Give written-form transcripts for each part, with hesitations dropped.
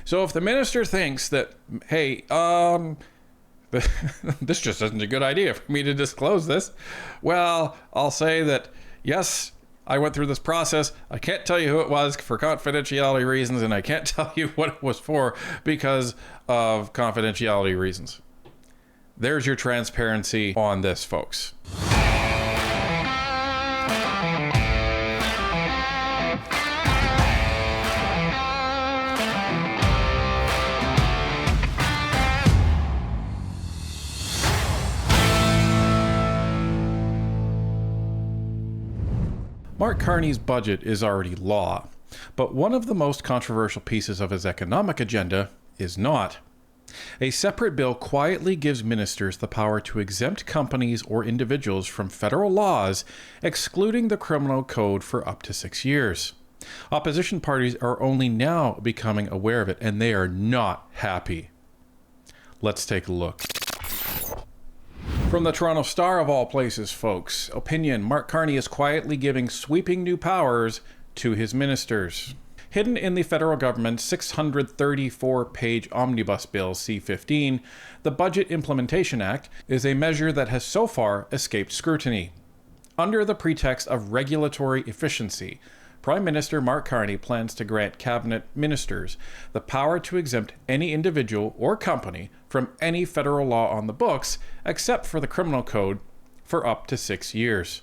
So if the minister thinks that, hey, this just isn't a good idea for me to disclose this, well, I'll say that, yes, I went through this process. I can't tell you who it was for confidentiality reasons, and I can't tell you what it was for because of confidentiality reasons. There's your transparency on this, folks. Mark Carney's budget is already law, but one of the most controversial pieces of his economic agenda is not. A separate bill quietly gives ministers the power to exempt companies or individuals from federal laws, excluding the criminal code for up to 6 years. Opposition parties are only now becoming aware of it, and they are not happy. Let's take a look. From the Toronto Star of all places, folks, opinion: Mark Carney is quietly giving sweeping new powers to his ministers. Hidden in the federal government's 634-page omnibus bill C-15, the Budget Implementation Act is a measure that has so far escaped scrutiny. Under the pretext of regulatory efficiency, Prime Minister Mark Carney plans to grant cabinet ministers the power to exempt any individual or company from any federal law on the books, except for the criminal code, for up to 6 years.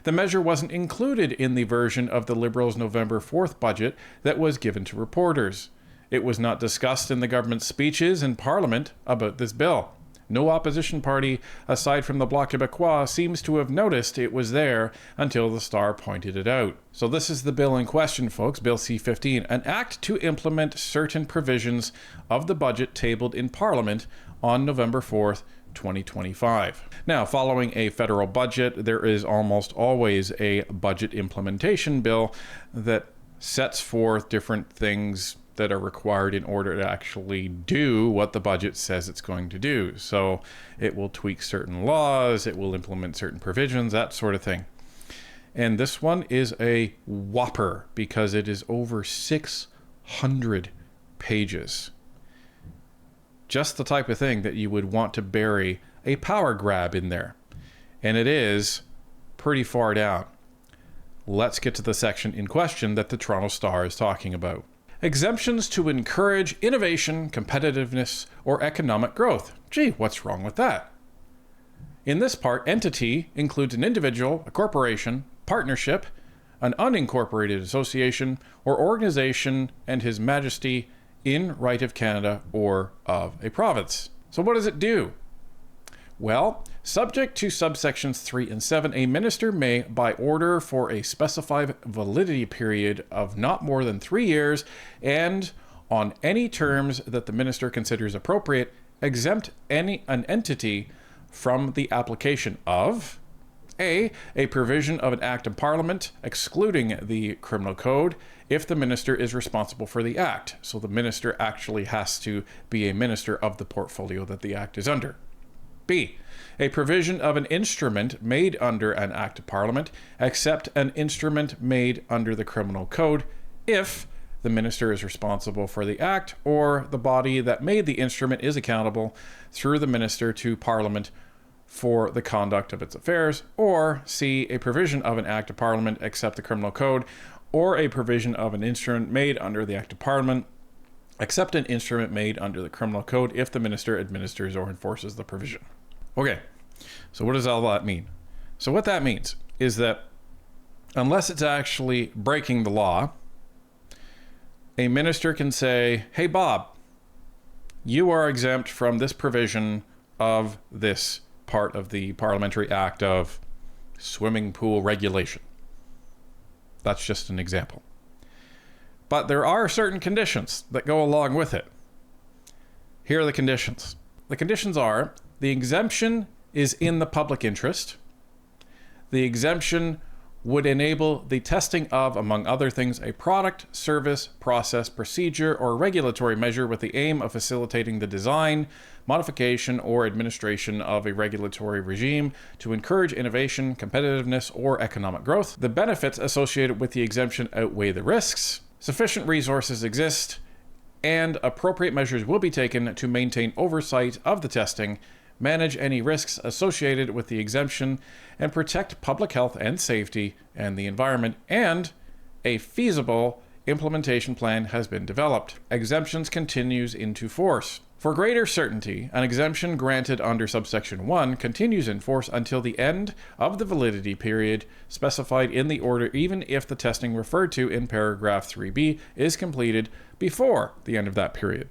The measure wasn't included in the version of the Liberals' November 4th budget that was given to reporters. It was not discussed in the government's speeches in Parliament about this bill. No opposition party, aside from the Bloc Québécois, seems to have noticed it was there until the Star pointed it out. So this is the bill in question, folks, Bill C-15, an act to implement certain provisions of the budget tabled in Parliament on November 4th, 2025. Now, following a federal budget, there is almost always a budget implementation bill that sets forth different things that are required in order to actually do what the budget says it's going to do. So it will tweak certain laws, it will implement certain provisions, that sort of thing. And this one is a whopper because it is over 600 pages. Just the type of thing that you would want to bury a power grab in there. And it is pretty far down. Let's get to the section in question that the Toronto Star is talking about. Exemptions to encourage innovation, competitiveness, or economic growth. Gee, what's wrong with that? In this part, entity includes an individual, a corporation, partnership, an unincorporated association, or organization, and His Majesty in right of Canada or of a province. So what does it do? Well, subject to subsections 3 and 7, a minister may, by order for a specified validity period of not more than 3 years, and on any terms that the minister considers appropriate, exempt an entity from the application of a provision of an act of parliament excluding the criminal code if the minister is responsible for the act. So the minister actually has to be a minister of the portfolio that the act is under. B, a provision of an instrument made under an act of parliament, except an instrument made under the criminal code, if the minister is responsible for the act or the body that made the instrument is accountable through the minister to parliament for the conduct of its affairs, or C, a provision of an act of parliament except the criminal code, or a provision of an instrument made under the act of parliament except an instrument made under the criminal code if the minister administers or enforces the provision. Okay, so what does all that mean? So what that means is that unless it's actually breaking the law, a minister can say, hey Bob, you are exempt from this provision of this part of the Parliamentary Act of swimming pool regulation. That's just an example. But there are certain conditions that go along with it. Here are the conditions. The conditions are: the exemption is in the public interest. The exemption would enable the testing of, among other things, a product, service, process, procedure, or regulatory measure with the aim of facilitating the design, modification, or administration of a regulatory regime to encourage innovation, competitiveness, or economic growth. The benefits associated with the exemption outweigh the risks. Sufficient resources exist and appropriate measures will be taken to maintain oversight of the testing, manage any risks associated with the exemption, and protect public health and safety and the environment, and a feasible implementation plan has been developed. Exemptions continues into force. For greater certainty, an exemption granted under subsection 1 continues in force until the end of the validity period specified in the order, even if the testing referred to in paragraph 3b is completed before the end of that period.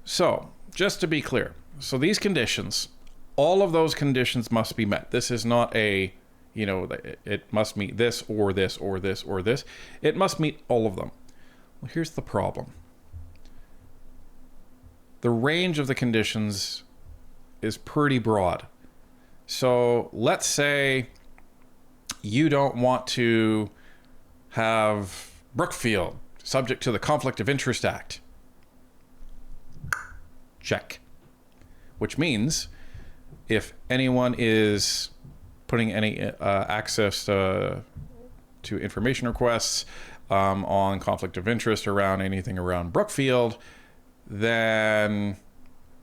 So, just to be clear, so these conditions, all of those conditions must be met. This is not a, it must meet this or this or this or this. It must meet all of them. Well, here's the problem. The range of the conditions is pretty broad. So let's say you don't want to have Brookfield subject to the Conflict of Interest Act. Check. Which means if anyone is putting any access to information requests on conflict of interest around anything around Brookfield, then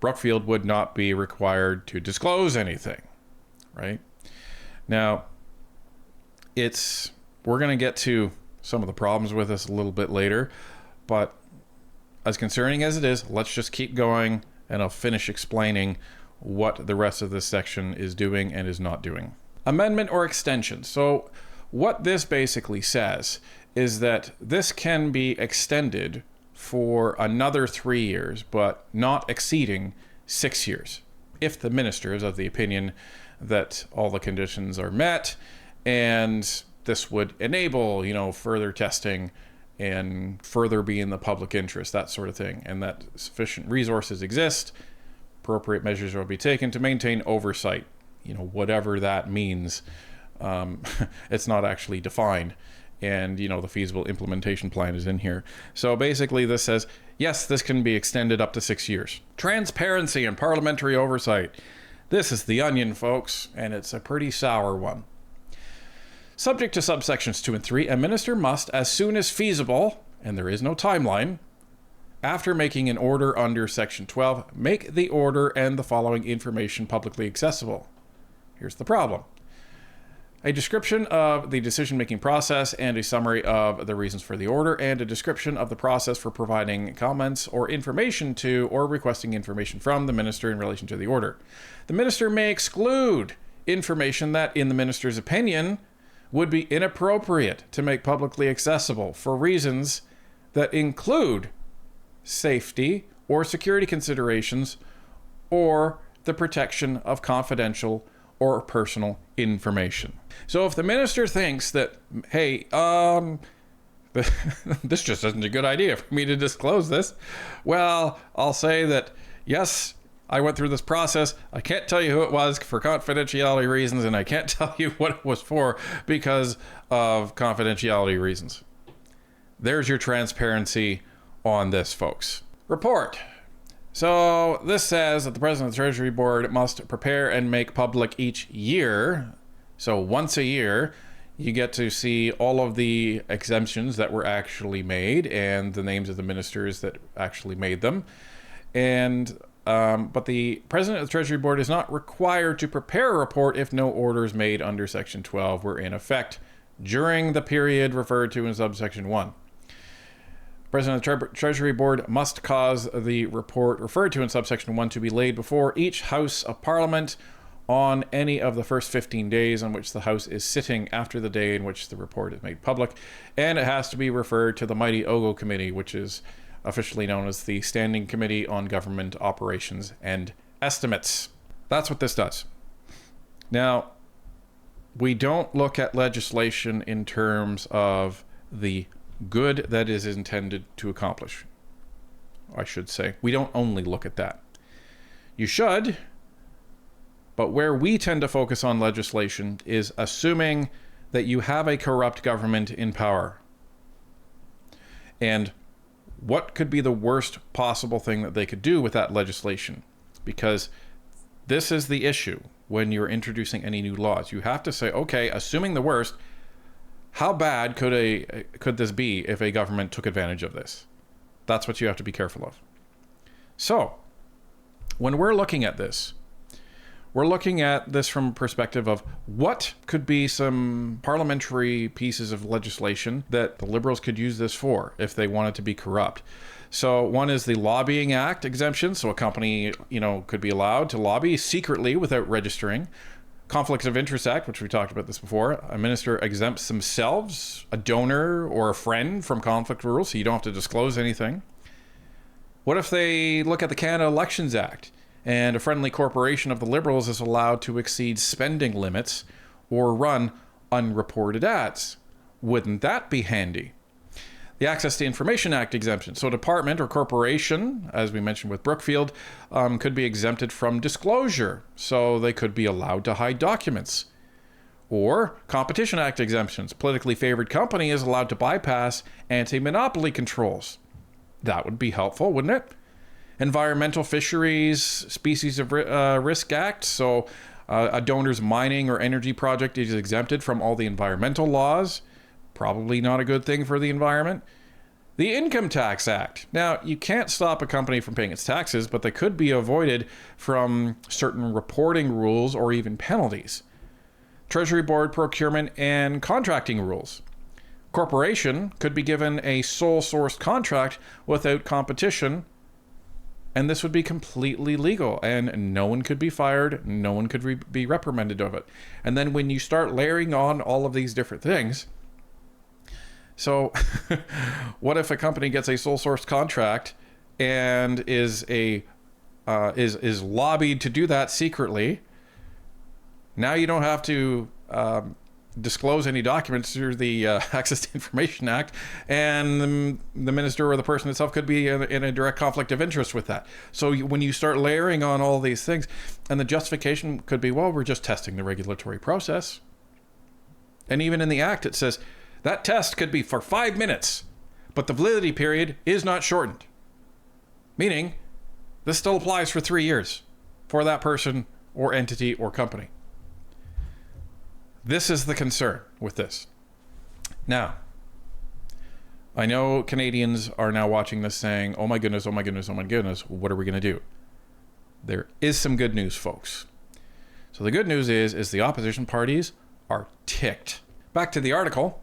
Brookfield would not be required to disclose anything, right? Now, we're going to get to some of the problems with this a little bit later, but as concerning as it is, let's just keep going and I'll finish explaining what the rest of this section is doing and is not doing. Amendment or extension. So what this basically says is that this can be extended for another 3 years, but not exceeding 6 years, if the minister is of the opinion that all the conditions are met, and this would enable, further testing and further be in the public interest, that sort of thing, and that sufficient resources exist, appropriate measures will be taken to maintain oversight, whatever that means. It's not actually defined. And, the feasible implementation plan is in here. So basically this says, yes, this can be extended up to 6 years. Transparency and parliamentary oversight. This is the onion, folks, and it's a pretty sour one. Subject to subsections 2 and 3, a minister must, as soon as feasible, and there is no timeline, after making an order under section 12, make the order and the following information publicly accessible. Here's the problem. A description of the decision-making process and a summary of the reasons for the order, and a description of the process for providing comments or information to or requesting information from the minister in relation to the order. The minister may exclude information that, in the minister's opinion, would be inappropriate to make publicly accessible for reasons that include safety or security considerations or the protection of confidential or personal information. So if the minister thinks that, hey, this just isn't a good idea for me to disclose this, well, I'll say that, yes, I went through this process. I can't tell you who it was for confidentiality reasons, and I can't tell you what it was for because of confidentiality reasons. There's your transparency on this, folks. Report. So this says that the President of the Treasury Board must prepare and make public each year. So once a year, you get to see all of the exemptions that were actually made and the names of the ministers that actually made them. And but the President of the Treasury Board is not required to prepare a report if no orders made under Section 12 were in effect during the period referred to in subsection 1. President of the Treasury Board must cause the report referred to in subsection 1 to be laid before each House of Parliament on any of the first 15 days on which the House is sitting after the day in which the report is made public, and it has to be referred to the mighty OGO Committee, which is officially known as the Standing Committee on Government Operations and Estimates. That's what this does. Now, we don't look at legislation in terms of the good that is intended to accomplish. I should say, we don't only look at that. You should, but where we tend to focus on legislation is assuming that you have a corrupt government in power. And what could be the worst possible thing that they could do with that legislation? Because this is the issue when you're introducing any new laws. You have to say, okay, assuming the worst, how bad could this be if a government took advantage of this? That's what you have to be careful of. So, when we're looking at this, we're looking at this from a perspective of what could be some parliamentary pieces of legislation that the Liberals could use this for if they wanted to be corrupt. So one is the Lobbying Act exemption. So a company, could be allowed to lobby secretly without registering. Conflicts of Interest Act, which we talked about this before. A minister exempts themselves, a donor, or a friend from conflict rules, so you don't have to disclose anything. What if they look at the Canada Elections Act and a friendly corporation of the Liberals is allowed to exceed spending limits or run unreported ads? Wouldn't that be handy? The Access to Information Act exemption. So a department or corporation, as we mentioned with Brookfield, could be exempted from disclosure. So they could be allowed to hide documents. Or Competition Act exemptions. Politically favored company is allowed to bypass anti-monopoly controls. That would be helpful, wouldn't it? Environmental Fisheries Species of Risk Act. So a donor's mining or energy project is exempted from all the environmental laws. Probably not a good thing for the environment. The Income Tax Act. Now, you can't stop a company from paying its taxes, but they could be avoided from certain reporting rules or even penalties. Treasury Board procurement and contracting rules. Corporation could be given a sole source contract without competition, and this would be completely legal, and no one could be fired, no one could be reprimanded of it. And then when you start layering on all of these different things, so what if a company gets a sole source contract and is lobbied to do that secretly? Now you don't have to disclose any documents through the Access to Information Act, and the minister or the person itself could be in a direct conflict of interest with that. So when you start layering on all these things, and the justification could be, well, we're just testing the regulatory process. And even in the Act, it says, that test could be for 5 minutes, but the validity period is not shortened. Meaning, this still applies for 3 years for that person or entity or company. This is the concern with this. Now, I know Canadians are now watching this saying, oh my goodness, oh my goodness, oh my goodness, what are we going to do? There is some good news, folks. So the good news is the opposition parties are ticked. Back to the article.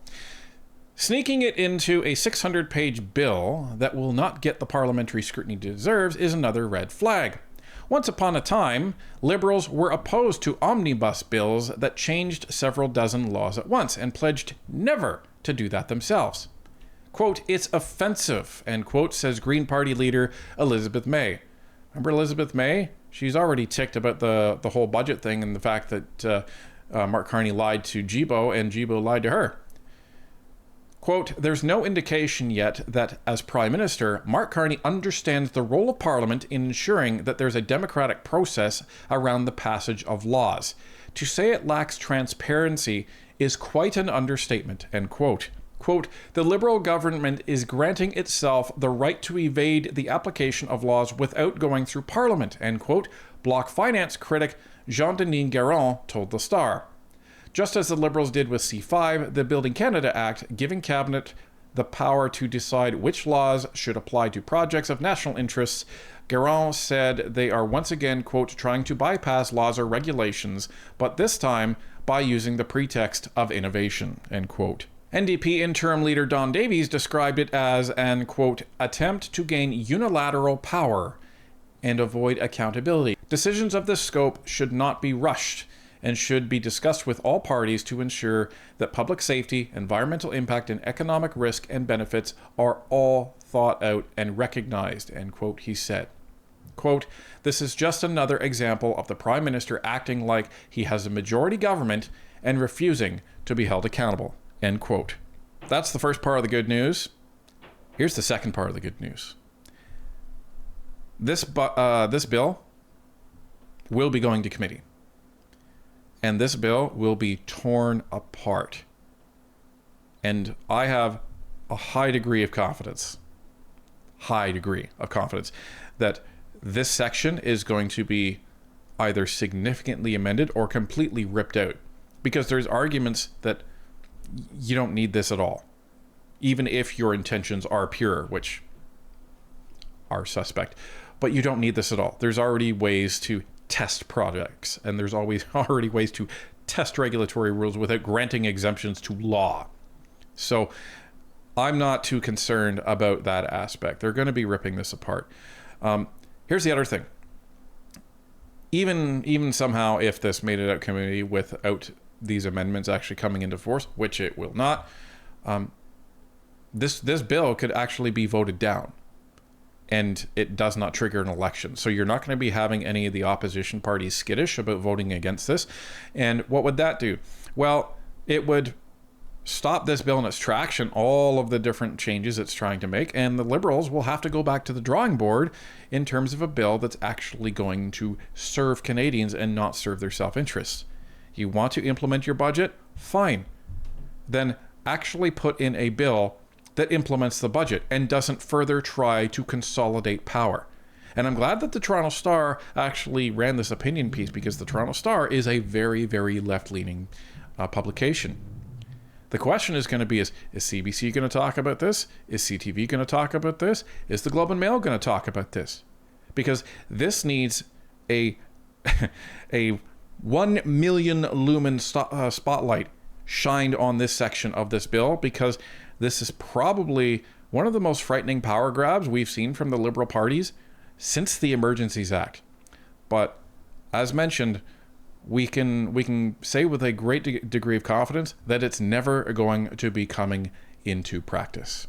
Sneaking it into a 600-page bill that will not get the parliamentary scrutiny it deserves is another red flag. Once upon a time, Liberals were opposed to omnibus bills that changed several dozen laws at once and pledged never to do that themselves. Quote, it's offensive, end quote, says Green Party leader Elizabeth May. Remember Elizabeth May? She's already ticked about the whole budget thing and the fact that Mark Carney lied to Jibo and Jibo lied to her. Quote, there's no indication yet that, as Prime Minister, Mark Carney understands the role of Parliament in ensuring that there's a democratic process around the passage of laws. To say it lacks transparency is quite an understatement, end quote. Quote, the Liberal government is granting itself the right to evade the application of laws without going through Parliament, end quote, Bloc finance critic Jean-Denis Guérin told The Star. Just as the Liberals did with C-15, the Building Canada Act, giving Cabinet the power to decide which laws should apply to projects of national interest, Guérin said they are once again, quote, trying to bypass laws or regulations, but this time by using the pretext of innovation, end quote. NDP interim leader Don Davies described it as an, quote, attempt to gain unilateral power and avoid accountability. Decisions of this scope should not be rushed and should be discussed with all parties to ensure that public safety, environmental impact, and economic risk and benefits are all thought out and recognized, end quote, he said. Quote, this is just another example of the Prime Minister acting like he has a majority government and refusing to be held accountable, end quote. That's the first part of the good news. Here's the second part of the good news. This bill will be going to committee. And this bill will be torn apart. And I have a high degree of confidence that this section is going to be either significantly amended or completely ripped out. Because there's arguments that you don't need this at all. Even if your intentions are pure, which are suspect. But you don't need this at all. There's already ways to test products, and there's always already ways to test regulatory rules without granting exemptions to law. So I'm not too concerned about that aspect. They're going to be ripping this apart. Here's the other thing. Even somehow, if this made it out committee without these amendments actually coming into force, which it will not, this bill could actually be voted down, and it does not trigger an election. So you're not going to be having any of the opposition parties skittish about voting against this. And what would that do? Well, it would stop this bill in its traction, all of the different changes it's trying to make, and the Liberals will have to go back to the drawing board in terms of a bill that's actually going to serve Canadians and not serve their self-interest. You want to implement your budget? Fine. Then actually put in a bill that implements the budget and doesn't further try to consolidate power. And I'm glad that the Toronto Star actually ran this opinion piece, because the Toronto Star is a very, very left-leaning publication. The question is going to be, is CBC going to talk about this? Is CTV going to talk about this? Is the Globe and Mail going to talk about this? Because this needs a 1 million lumen spotlight shined on this section of this bill, because this is probably one of the most frightening power grabs we've seen from the Liberal parties since the Emergencies Act. But as mentioned, we can say with a great degree of confidence that it's never going to be coming into practice.